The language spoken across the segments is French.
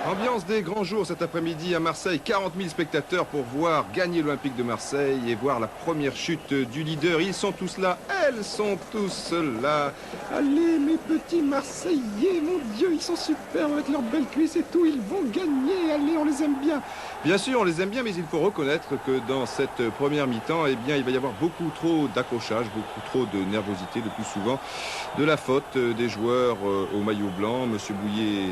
Ambiance des grands jours cet après-midi à Marseille. 40 000 spectateurs pour voir gagner l'Olympique de Marseille et voir la première chute du leader. Ils sont tous là, elles sont tous là. Allez mes petits Marseillais, mon Dieu, ils sont super avec leurs belles cuisses et tout. Ils vont gagner, allez, on les aime bien. Bien sûr, on les aime bien, mais il faut reconnaître que dans cette première mi-temps, eh bien, il va y avoir beaucoup trop d'accrochage, beaucoup trop de nervosité, le plus souvent de la faute des joueurs au maillot blanc. Monsieur Bouillet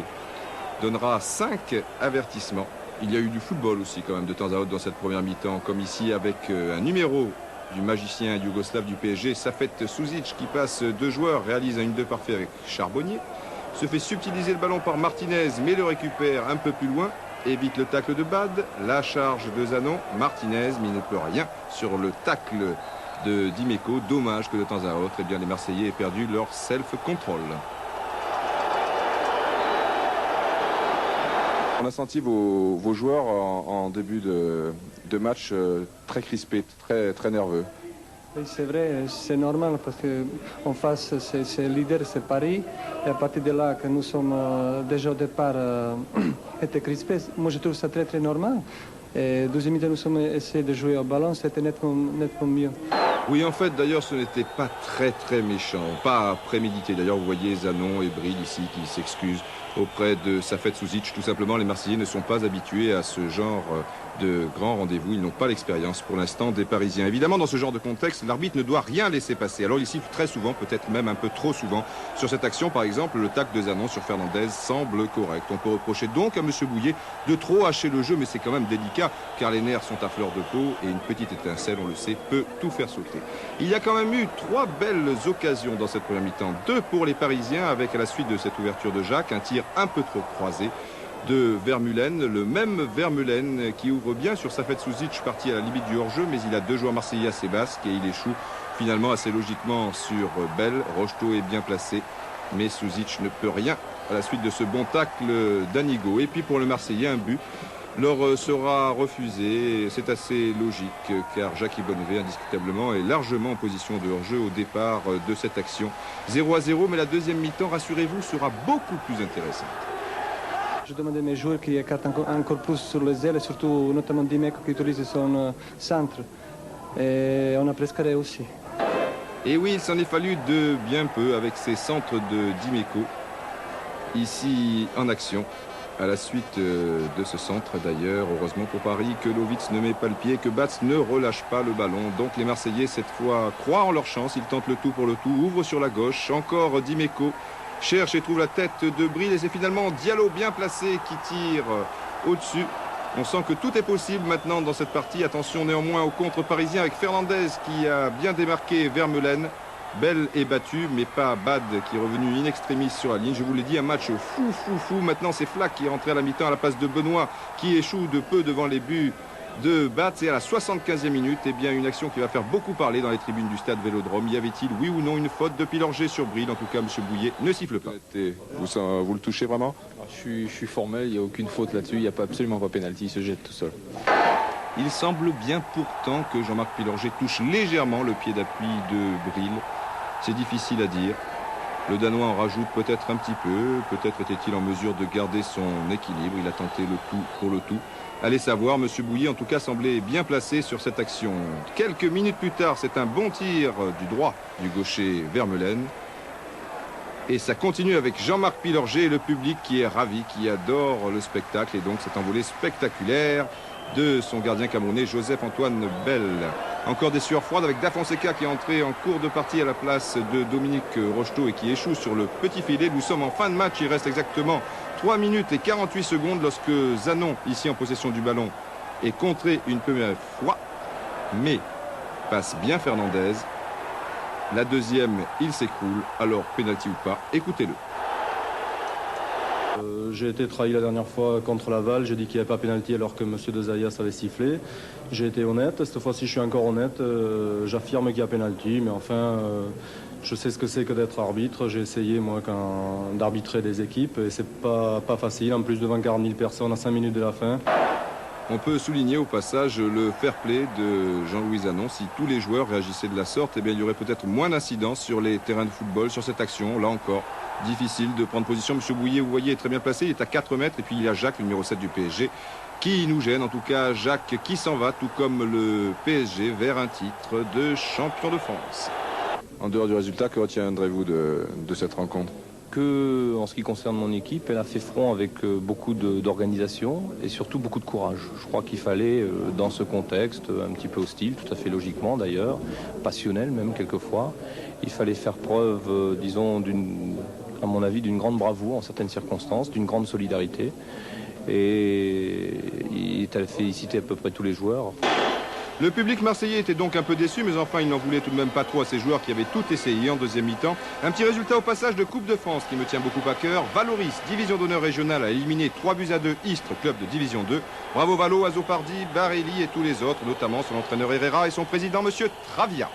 donnera 5 avertissements. Il y a eu du football aussi quand même de temps à autre dans cette première mi-temps, comme ici avec un numéro du magicien yougoslave du PSG, Safet Suzic, qui passe 2 joueurs, réalise un 1-2 parfait avec Charbonnier, se fait subtiliser le ballon par Martinez, mais le récupère un peu plus loin, évite le tacle de Bad, la charge de Zanon, Martinez, mais il ne peut rien sur le tacle de Dimeco. Dommage que de temps à autre, eh bien, les Marseillais aient perdu leur self-control. On a senti vos joueurs en début de match très crispés, très nerveux. Oui, c'est vrai, c'est normal parce qu'en face, c'est le leader, c'est Paris. Et à partir de là, que nous sommes déjà au départ été crispés, moi je trouve ça très normal. Et deuxième mi-temps, nous sommes essayé de jouer au ballon, c'était nettement mieux. Oui, en fait, d'ailleurs, ce n'était pas très méchant, pas prémédité. D'ailleurs, vous voyez Zanon et Bril ici qui s'excusent auprès de Safet Suzic. Tout simplement, les Marseillais ne sont pas habitués à ce genre de grands rendez-vous. Ils n'ont pas l'expérience pour l'instant des Parisiens. Évidemment, dans ce genre de contexte, l'arbitre ne doit rien laisser passer. Alors ici, très souvent, peut-être même un peu trop souvent, sur cette action, par exemple, le tacle de Zanon sur Fernandez semble correct. On peut reprocher donc à M. Bouillet de trop hacher le jeu, mais c'est quand même délicat, car les nerfs sont à fleur de peau et une petite étincelle, on le sait, peut tout faire sauter. Il y a quand même eu 3 belles occasions dans cette première mi-temps. 2 pour les Parisiens, avec à la suite de cette ouverture de Jacques, un tir un peu trop croisé de Vermeulen, le même Vermeulen qui ouvre bien sur Safet Suzic, parti à la limite du hors-jeu, mais il a 2 joueurs marseillais assez basques et il échoue finalement assez logiquement sur Bell. Rocheteau est bien placé, mais Suzic ne peut rien à la suite de ce bon tacle d'Anigo. Et puis pour le Marseillais, un but leur sera refusé. C'est assez logique car Jackie Bonnevet indiscutablement est largement en position de hors-jeu au départ de cette action. 0-0, mais la deuxième mi-temps, rassurez-vous, sera beaucoup plus intéressante. Je demande à mes joueurs qui écartent encore plus sur les ailes, et surtout notamment Dimeco qui utilise son centre. Et on a presque réussi. Et oui, il s'en est fallu de bien peu avec ces centres de Dimeco ici en action. À la suite de ce centre d'ailleurs, heureusement pour Paris que Lovitz ne met pas le pied, que Batz ne relâche pas le ballon. Donc les Marseillais cette fois croient en leur chance, ils tentent le tout pour le tout, ouvrent sur la gauche, encore Dimeco cherche et trouve la tête de Bril et c'est finalement Diallo bien placé qui tire au-dessus. On sent que tout est possible maintenant dans cette partie. Attention néanmoins au contre parisien avec Fernandez qui a bien démarqué Vermeulen. Bell est battu, mais pas Bad qui est revenu in extremis sur la ligne. Je vous l'ai dit, un match fou. Maintenant, c'est Flack qui est rentré à la mi-temps à la place de Benoît, qui échoue de peu devant les buts de Batz. Et à la 75e minute, eh bien, une action qui va faire beaucoup parler dans les tribunes du stade Vélodrome. Y avait-il, oui ou non, une faute de Pilorget sur Bril? En tout cas, M. Bouillet ne siffle pas. Vous le touchez vraiment? Je suis formel, il n'y a aucune faute là-dessus, il n'y a absolument pas pénalty, il se jette tout seul. Il semble bien pourtant que Jean-Marc Pilorget touche légèrement le pied d'appui de Bril. C'est difficile à dire. Le Danois en rajoute peut-être un petit peu. Peut-être était-il en mesure de garder son équilibre. Il a tenté le tout pour le tout. Allez savoir, M. Bouillet en tout cas semblait bien placé sur cette action. Quelques minutes plus tard, c'est un bon tir du droit du gaucher Vermeulen. Et ça continue avec Jean-Marc Pilorget et le public qui est ravi, qui adore le spectacle. Et donc cette envolée spectaculaire de son gardien camerounais Joseph-Antoine Bell. Encore des sueurs froides avec Da Fonseca qui est entré en cours de partie à la place de Dominique Rocheteau et qui échoue sur le petit filet. Nous sommes en fin de match, il reste exactement 3 minutes et 48 secondes lorsque Zanon, ici en possession du ballon, est contré une première fois, mais passe bien Fernandez. La deuxième, il s'écroule, alors pénalty ou pas, écoutez-le. J'ai été trahi la dernière fois contre Laval, j'ai dit qu'il n'y avait pas pénalty alors que M. De Zayas avait sifflé. J'ai été honnête, cette fois-ci je suis encore honnête, j'affirme qu'il y a pénalty, mais enfin je sais ce que c'est que d'être arbitre. J'ai essayé moi d'arbitrer des équipes et c'est pas facile, en plus devant 40 000 personnes à 5 minutes de la fin. On peut souligner au passage le fair play de Jean-Louis Zanon. Si tous les joueurs réagissaient de la sorte, eh bien, il y aurait peut-être moins d'incidence sur les terrains de football, sur cette action. Là encore, difficile de prendre position. Monsieur Bouillet, vous voyez, est très bien placé. Il est à 4 mètres. Et puis il y a Jacques, le numéro 7 du PSG, qui nous gêne. En tout cas, Jacques qui s'en va, tout comme le PSG, vers un titre de champion de France. En dehors du résultat, que retiendrez-vous de cette rencontre? Que, en ce qui concerne mon équipe, elle a fait front avec beaucoup d'organisation et surtout beaucoup de courage. Je crois qu'il fallait, dans ce contexte un petit peu hostile, tout à fait logiquement d'ailleurs, passionnel même quelquefois, il fallait faire preuve, disons, à mon avis, d'une grande bravoure en certaines circonstances, d'une grande solidarité. Et il est allé féliciter à peu près tous les joueurs. Le public marseillais était donc un peu déçu, mais enfin il n'en voulait tout de même pas trop à ces joueurs qui avaient tout essayé en deuxième mi-temps. Un petit résultat au passage de Coupe de France qui me tient beaucoup à cœur. Valoris, division d'honneur régionale, a éliminé 3-2 Istres, club de division 2. Bravo Valo, Azopardi, Barelli et tous les autres, notamment son entraîneur Herrera et son président Monsieur Travia.